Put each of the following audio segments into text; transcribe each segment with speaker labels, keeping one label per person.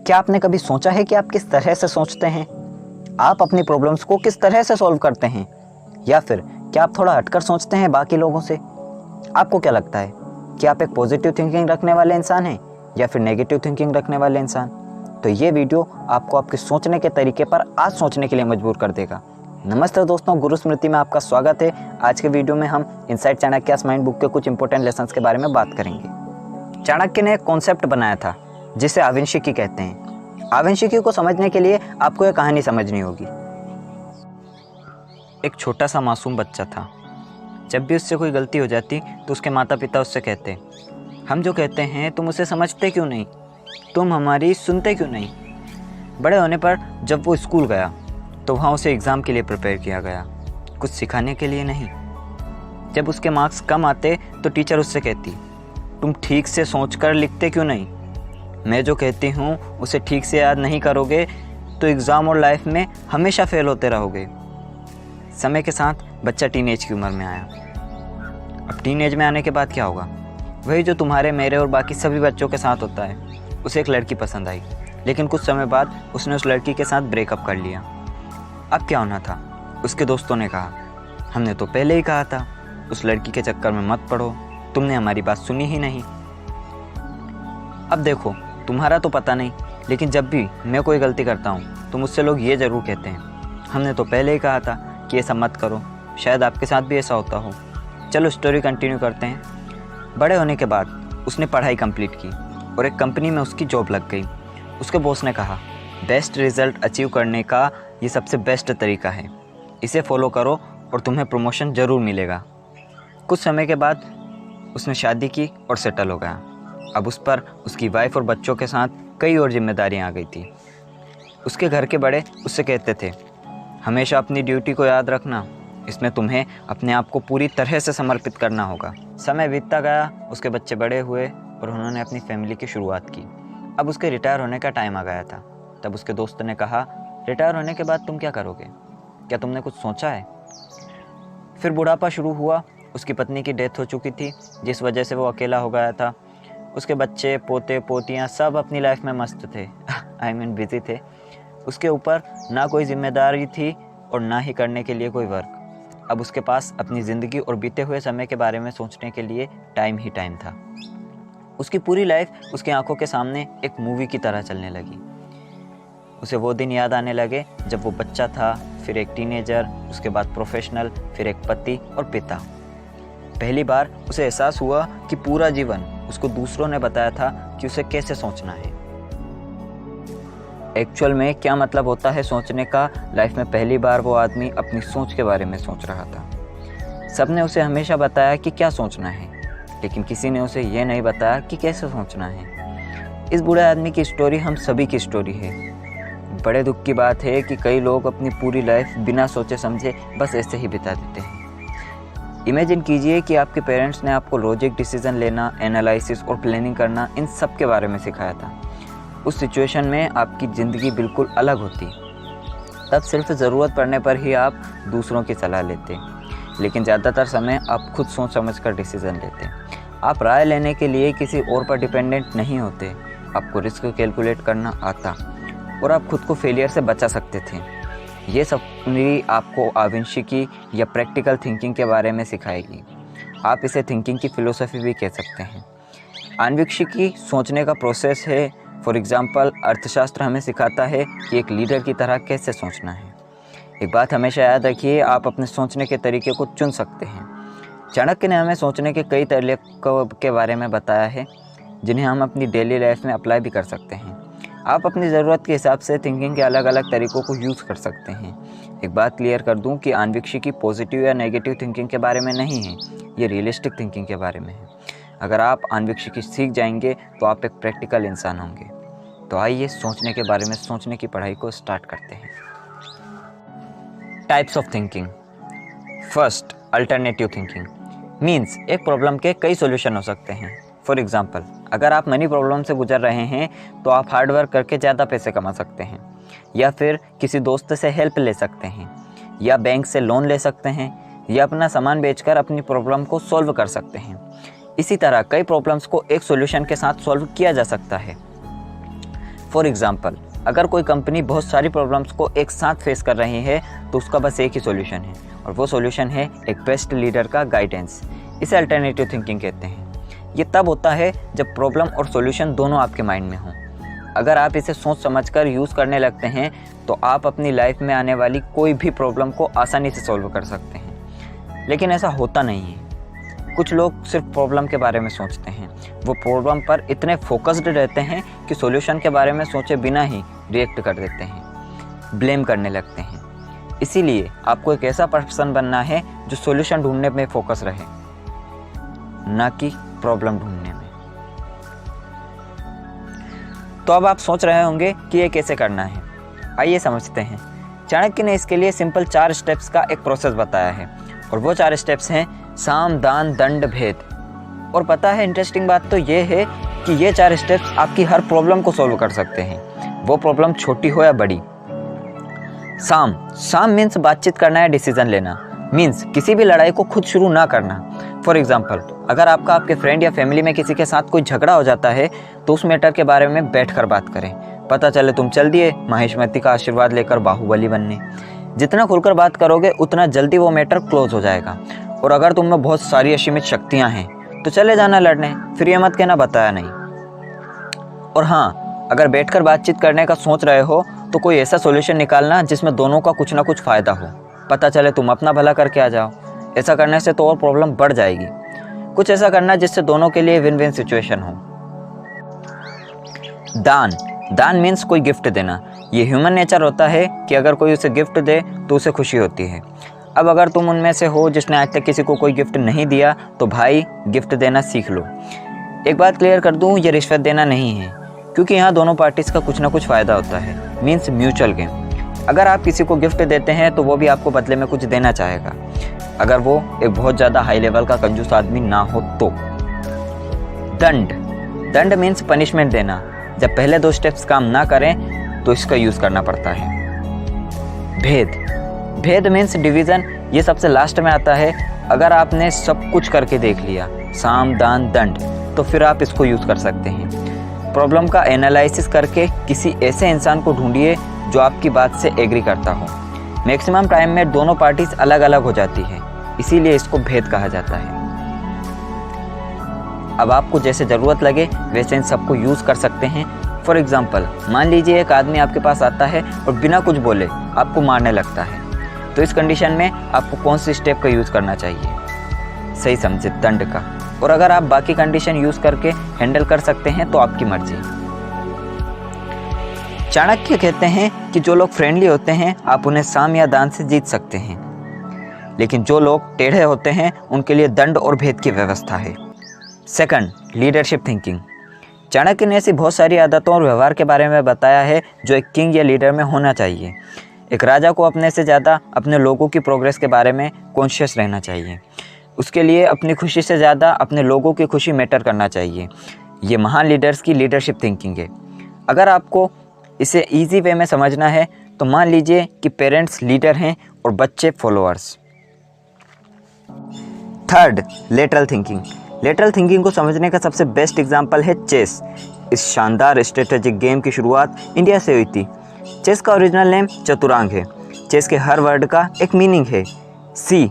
Speaker 1: क्या आपने कभी सोचा है कि आप किस तरह से सोचते हैं? आप अपनी प्रॉब्लम्स को किस तरह से सॉल्व करते हैं? या फिर क्या आप थोड़ा हटकर सोचते हैं बाकी लोगों से? आपको क्या लगता है कि आप एक पॉजिटिव थिंकिंग रखने वाले इंसान हैं या फिर नेगेटिव थिंकिंग रखने वाले इंसान? तो ये वीडियो आपको आपके सोचने के तरीके पर आज सोचने के लिए मजबूर कर देगा। नमस्ते दोस्तों, गुरु स्मृति में आपका स्वागत है। आज के वीडियो में हम इनसाइड चाणक्यस माइंड बुक के कुछ इंपॉर्टेंट लेसन्स के बारे में बात करेंगे। चाणक्य ने एक कॉन्सेप्ट बनाया था जिसे आविंशिकी कहते हैं। आविंशिकी को समझने के लिए आपको एक कहानी समझनी होगी। एक छोटा सा मासूम बच्चा था। जब भी उससे कोई गलती हो जाती तो उसके माता पिता उससे कहते, हम जो कहते हैं तुम उसे समझते क्यों नहीं, तुम हमारी सुनते क्यों नहीं। बड़े होने पर जब वो स्कूल गया तो वहाँ उसे एग्ज़ाम के लिए प्रिपेयर किया गया, कुछ सिखाने के लिए नहीं। जब उसके मार्क्स कम आते तो टीचर उससे कहती, तुम ठीक से सोचकर लिखते क्यों नहीं, मैं जो कहती हूँ उसे ठीक से याद नहीं करोगे तो एग्ज़ाम और लाइफ में हमेशा फेल होते रहोगे। समय के साथ बच्चा टीनेज की उम्र में आया। अब टीनेज में आने के बाद क्या होगा? वही जो तुम्हारे, मेरे और बाकी सभी बच्चों के साथ होता है। उसे एक लड़की पसंद आई, लेकिन कुछ समय बाद उसने उस लड़की के साथ ब्रेकअप कर लिया। अब क्या होना था? उसके दोस्तों ने कहा, हमने तो पहले ही कहा था उस लड़की के चक्कर में मत पड़ो, तुमने हमारी बात सुनी ही नहीं। अब देखो, तुम्हारा तो पता नहीं, लेकिन जब भी मैं कोई गलती करता हूँ तो मुझसे लोग ये ज़रूर कहते हैं, हमने तो पहले ही कहा था कि ये सब मत करो। शायद आपके साथ भी ऐसा होता हो। चलो स्टोरी कंटिन्यू करते हैं। बड़े होने के बाद उसने पढ़ाई कंप्लीट की और एक कंपनी में उसकी जॉब लग गई। उसके बॉस ने कहा, बेस्ट रिज़ल्ट अचीव करने का ये सबसे बेस्ट तरीका है, इसे फॉलो करो और तुम्हें प्रमोशन ज़रूर मिलेगा। कुछ समय के बाद उसने शादी की और सेटल हो गया। अब उस पर उसकी वाइफ और बच्चों के साथ कई और जिम्मेदारियां आ गई थी। उसके घर के बड़े उससे कहते थे, हमेशा अपनी ड्यूटी को याद रखना, इसमें तुम्हें अपने आप को पूरी तरह से समर्पित करना होगा। समय बीतता गया, उसके बच्चे बड़े हुए और उन्होंने अपनी फैमिली की शुरुआत की। अब उसके रिटायर होने का टाइम आ गया था। तब उसके दोस्त ने कहा, रिटायर होने के बाद तुम क्या करोगे? क्या तुमने कुछ सोचा है? फिर बुढ़ापा शुरू हुआ। उसकी पत्नी की डेथ हो चुकी थी, जिस वजह से वो अकेला हो गया था। उसके बच्चे, पोते पोतियाँ सब अपनी लाइफ में मस्त थे बिजी थे। उसके ऊपर ना कोई जिम्मेदारी थी और ना ही करने के लिए कोई वर्क। अब उसके पास अपनी ज़िंदगी और बीते हुए समय के बारे में सोचने के लिए टाइम ही टाइम था। उसकी पूरी लाइफ उसकी आंखों के सामने एक मूवी की तरह चलने लगी। उसे वो दिन याद आने लगे जब वो बच्चा था, फिर एक टीनेजर, उसके बाद प्रोफेशनल, फिर एक पति और पिता। पहली बार उसे एहसास हुआ कि पूरा जीवन उसको दूसरों ने बताया था कि उसे कैसे सोचना है। एक्चुअल में क्या मतलब होता है सोचने का? लाइफ में पहली बार वो आदमी अपनी सोच के बारे में सोच रहा था। सबने उसे हमेशा बताया कि क्या सोचना है, लेकिन किसी ने उसे यह नहीं बताया कि कैसे सोचना है। इस बूढ़े आदमी की स्टोरी हम सभी की स्टोरी है। बड़े दुख की बात है कि कई लोग अपनी पूरी लाइफ बिना सोचे समझे बस ऐसे ही बिता देते हैं। इमेजिन कीजिए कि आपके पेरेंट्स ने आपको लॉजिक, डिसीजन लेना, एनालिसिस और प्लानिंग करना, इन सब के बारे में सिखाया था। उस सिचुएशन में आपकी ज़िंदगी बिल्कुल अलग होती। तब सिर्फ ज़रूरत पड़ने पर ही आप दूसरों की सलाह लेते, लेकिन ज़्यादातर समय आप खुद सोच समझ कर डिसीज़न लेते। आप राय लेने के लिए किसी और पर डिपेंडेंट नहीं होते। आपको रिस्क कैलकुलेट करना आता और आप खुद को फेलियर से बचा सकते थे। ये सब आपको आविंशिकी या प्रैक्टिकल थिंकिंग के बारे में सिखाएगी। आप इसे थिंकिंग की फ़िलोसफी भी कह सकते हैं। आविंशिकी सोचने का प्रोसेस है। फॉर एग्ज़ाम्पल, अर्थशास्त्र हमें सिखाता है कि एक लीडर की तरह कैसे सोचना है। एक बात हमेशा याद रखिए, आप अपने सोचने के तरीके को चुन सकते हैं। चाणक्य ने हमें सोचने के कई तरीकों के बारे में बताया है, जिन्हें हम अपनी डेली लाइफ में अप्लाई भी कर सकते हैं। आप अपनी ज़रूरत के हिसाब से थिंकिंग के अलग अलग तरीक़ों को यूज़ कर सकते हैं। एक बात क्लियर कर दूं कि आविंशिकी पॉजिटिव या नेगेटिव थिंकिंग के बारे में नहीं है, ये रियलिस्टिक थिंकिंग के बारे में है। अगर आप आविंशिकी सीख जाएंगे तो आप एक प्रैक्टिकल इंसान होंगे। तो आइए सोचने के बारे में सोचने की पढ़ाई को स्टार्ट करते हैं। Types of thinking. First, alternative thinking means एक प्रॉब्लम के कई सॉल्यूशन हो सकते हैं। फॉर एग्जाम्पल, अगर आप मनी प्रॉब्लम से गुजर रहे हैं तो आप हार्ड वर्क करके ज़्यादा पैसे कमा सकते हैं, या फिर किसी दोस्त से हेल्प ले सकते हैं, या बैंक से लोन ले सकते हैं, या अपना सामान बेचकर अपनी प्रॉब्लम को सॉल्व कर सकते हैं। इसी तरह कई प्रॉब्लम्स को एक सॉल्यूशन के साथ सॉल्व किया जा सकता है। फॉर एग्ज़ाम्पल, अगर कोई कंपनी बहुत सारी प्रॉब्लम्स को एक साथ फेस कर रही है तो उसका बस एक ही सॉल्यूशन है, और वो सॉल्यूशन है एक बेस्ट लीडर का गाइडेंस। इसे अल्टरनेटिव थिंकिंग कहते हैं। ये तब होता है जब प्रॉब्लम और सॉल्यूशन दोनों आपके माइंड में हों। अगर आप इसे सोच समझकर यूज़ करने लगते हैं तो आप अपनी लाइफ में आने वाली कोई भी प्रॉब्लम को आसानी से सॉल्व कर सकते हैं। लेकिन ऐसा होता नहीं है। कुछ लोग सिर्फ प्रॉब्लम के बारे में सोचते हैं, वो प्रॉब्लम पर इतने फोकस्ड रहते हैं कि सॉल्यूशन के बारे में सोचे बिना ही रिएक्ट कर देते हैं, ब्लेम करने लगते हैं। इसीलिए आपको एक ऐसा पर्सन बनना है जो सॉल्यूशन ढूंढने में फोकस रहे, ना कि प्रॉब्लम ढूंढने में। तो अब आप सोच रहे होंगे कि ये कैसे करना है। आइए समझते हैं। चाणक्य ने इसके लिए सिंपल 4 स्टेप्स का एक प्रोसेस बताया है, और वो 4 स्टेप्स हैं साम, दान, दंड, भेद। और पता है इंटरेस्टिंग बात तो ये है कि ये 4 स्टेप्स आपकी हर प्रॉब्लम को सॉल्व कर सकते हैं, वो प्रॉब्लम छोटी हो या बड़ी। साम मीन्स बातचीत करना या डिसीजन लेना, मीन्स किसी भी लड़ाई को खुद शुरू ना करना। फॉर एग्जाम्पल, अगर आपके फ्रेंड या फैमिली में किसी के साथ कोई झगड़ा हो जाता है तो उस मैटर के बारे में बैठकर बात करें। पता चले तुम चल दिए माहेश्वती का आशीर्वाद लेकर बाहुबली बनने। जितना खुलकर बात करोगे उतना जल्दी वो मैटर क्लोज हो जाएगा। और अगर तुम में बहुत सारी असीमित शक्तियाँ हैं तो चले जाना लड़ने, फिर ये मत कहना बताया नहीं। और हाँ, अगर बैठकर बातचीत करने का सोच रहे हो तो कोई ऐसा सॉल्यूशन निकालना जिसमें दोनों का कुछ ना कुछ फ़ायदा हो। पता चले तुम अपना भला करके आ जाओ। ऐसा करने से तो और प्रॉब्लम बढ़ जाएगी। कुछ ऐसा करना जिससे दोनों के लिए विन विन सिचुएशन हो। दान मीन्स कोई गिफ्ट देना। ये ह्यूमन नेचर होता है कि अगर कोई उसे गिफ्ट दे तो उसे खुशी होती है। अब अगर तुम उनमें से हो जिसने आज तक किसी को कोई गिफ्ट नहीं दिया तो भाई गिफ्ट देना सीख लो। एक बात क्लियर कर दूं, ये रिश्वत देना नहीं है, क्योंकि यहाँ दोनों पार्टीज़ का कुछ ना कुछ फ़ायदा होता है, मीन्स म्यूचुअल गेम। अगर आप किसी को गिफ्ट देते हैं तो वो भी आपको बदले में कुछ देना चाहेगा, अगर वो एक बहुत ज़्यादा हाई लेवल का कंजूस आदमी ना हो तो। दंड मीन्स पनिशमेंट देना। जब पहले 2 स्टेप्स काम ना करें तो इसका यूज़ करना पड़ता है। भेद मीन्स डिवीज़न। ये सबसे लास्ट में आता है। अगर आपने सब कुछ करके देख लिया, साम, दान, दंड, तो फिर आप इसको यूज़ कर सकते हैं। प्रॉब्लम का एनालिसिस करके किसी ऐसे इंसान को ढूंढिए जो आपकी बात से एग्री करता हो। मैक्सिमम टाइम में दोनों पार्टीज अलग अलग हो जाती है, इसीलिए इसको भेद कहा जाता है। अब आपको जैसे ज़रूरत लगे वैसे इन सबको यूज़ कर सकते हैं। फॉर एग्जाम्पल, मान लीजिए एक आदमी आपके पास आता है और बिना कुछ बोले आपको मारने लगता है, तो इस कंडीशन में आपको कौन सी स्टेप का यूज़ करना चाहिए? सही समझे, दंड का। और अगर आप बाकी कंडीशन यूज़ करके हैंडल कर सकते हैं तो आपकी मर्जी। चाणक्य कहते हैं कि जो लोग फ्रेंडली होते हैं आप उन्हें साम या दान से जीत सकते हैं, लेकिन जो लोग टेढ़े होते हैं उनके लिए दंड और भेद की व्यवस्था है। Second, leadership thinking. चाणक्य ने ऐसी बहुत सारी आदतों और व्यवहार के बारे में बताया है जो एक किंग या लीडर में होना चाहिए। एक राजा को अपने से ज़्यादा अपने लोगों की प्रोग्रेस के बारे में कॉन्शियस रहना चाहिए। उसके लिए अपनी खुशी से ज़्यादा अपने लोगों की खुशी मैटर करना चाहिए। ये महान लीडर्स की लीडरशिप थिंकिंग है। अगर आपको इसे ईजी वे में समझना है तो मान लीजिए कि पेरेंट्स लीडर हैं और बच्चे followers. Third, lateral thinking. Lateral thinking को समझने का सबसे बेस्ट एग्जाम्पल है चेस। इस शानदार स्ट्रेटेजिक गेम की शुरुआत इंडिया से हुई थी। चेस का ओरिजिनल नेम चतुरांग है। चेस के हर वर्ड का एक मीनिंग है। C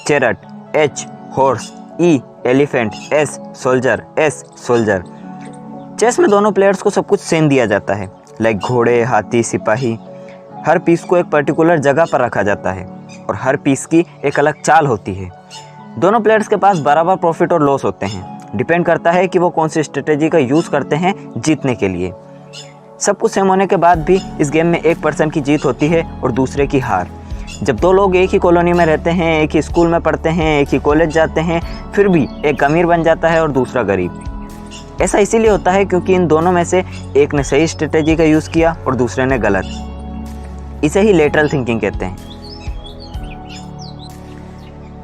Speaker 1: chariot, H horse, E elephant, S soldier, S soldier. Chess में दोनों प्लेयर्स को सब कुछ सेम दिया जाता है, लाइक घोड़े, हाथी, सिपाही। हर पीस को एक पर्टिकुलर जगह पर रखा जाता है और हर पीस की एक अलग चाल होती है। दोनों प्लेयर्स के पास बराबर प्रॉफिट और लॉस होते हैं। डिपेंड करता है कि वो कौन सी स्ट्रेटेजी का यूज़ करते हैं जीतने के लिए। सब कुछ सेम होने के बाद भी इस गेम में एक पर्सन की जीत होती है और दूसरे की हार। जब 2 लोग एक ही कॉलोनी में रहते हैं, एक ही स्कूल में पढ़ते हैं, एक ही कॉलेज जाते हैं, फिर भी एक अमीर बन जाता है और दूसरा गरीब। ऐसा इसीलिए होता है क्योंकि इन दोनों में से एक ने सही स्ट्रेटेजी का यूज़ किया और दूसरे ने गलत। इसे ही लेटरल थिंकिंग कहते हैं।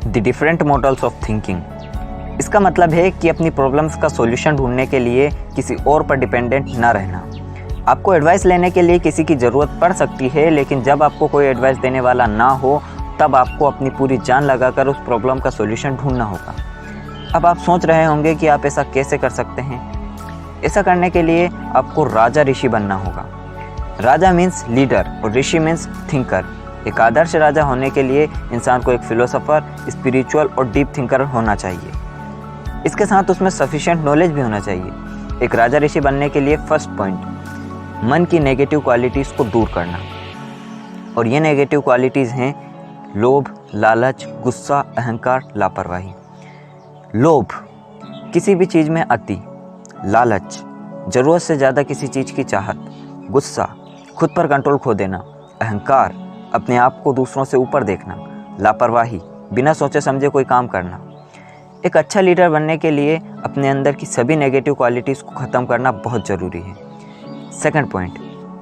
Speaker 1: The different models of thinking. इसका मतलब है कि अपनी प्रॉब्लम्स का सॉल्यूशन ढूंढने के लिए किसी और पर डिपेंडेंट ना रहना। आपको एडवाइस लेने के लिए किसी की ज़रूरत पड़ सकती है, लेकिन जब आपको कोई एडवाइस देने वाला ना हो तब आपको अपनी पूरी जान लगाकर उस प्रॉब्लम का सॉल्यूशन ढूंढना होगा। अब आप सोच रहे होंगे कि आप ऐसा कैसे कर सकते हैं। ऐसा करने के लिए आपको राजा ऋषि बनना होगा। राजा मीन्स लीडर और ऋषि मीन्स थिंकर। एक आदर्श राजा होने के लिए इंसान को एक फिलोसोफर, स्पिरिचुअल और डीप थिंकर होना चाहिए। इसके साथ उसमें सफिशिएंट नॉलेज भी होना चाहिए। एक राजा ऋषि बनने के लिए फर्स्ट पॉइंट, मन की नेगेटिव क्वालिटीज़ को दूर करना। और ये नेगेटिव क्वालिटीज़ हैं लोभ, लालच, गुस्सा, अहंकार, लापरवाही। लोभ, किसी भी चीज़ में अति। लालच, ज़रूरत से ज़्यादा किसी चीज़ की चाहत। गुस्सा, खुद पर कंट्रोल खो देना। अहंकार, अपने आप को दूसरों से ऊपर देखना। लापरवाही, बिना सोचे समझे कोई काम करना। एक अच्छा लीडर बनने के लिए अपने अंदर की सभी नेगेटिव क्वालिटीज़ को ख़त्म करना बहुत ज़रूरी है। सेकंड पॉइंट,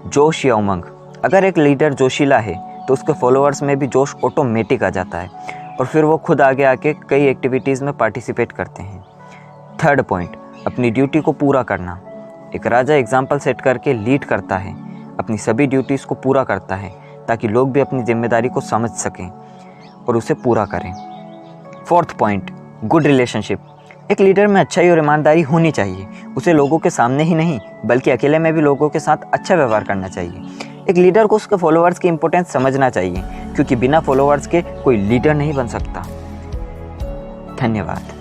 Speaker 1: जोश या उमंग। अगर एक लीडर जोशीला है तो उसके फॉलोअर्स में भी जोश ऑटोमेटिक आ जाता है और फिर वो खुद आगे आके कई एक्टिविटीज़ में पार्टिसिपेट करते हैं। थर्ड पॉइंट, अपनी ड्यूटी को पूरा करना। एक राजा एग्जाम्पल सेट करके लीड करता है, अपनी सभी ड्यूटीज़ को पूरा करता है ताकि लोग भी अपनी जिम्मेदारी को समझ सकें और उसे पूरा करें। Fourth point, good relationship. एक लीडर में अच्छाई और ईमानदारी होनी चाहिए। उसे लोगों के सामने ही नहीं बल्कि अकेले में भी लोगों के साथ अच्छा व्यवहार करना चाहिए। एक लीडर को उसके फॉलोअर्स की इंपॉर्टेंस समझना चाहिए क्योंकि बिना फॉलोअर्स के कोई लीडर नहीं बन सकता। धन्यवाद।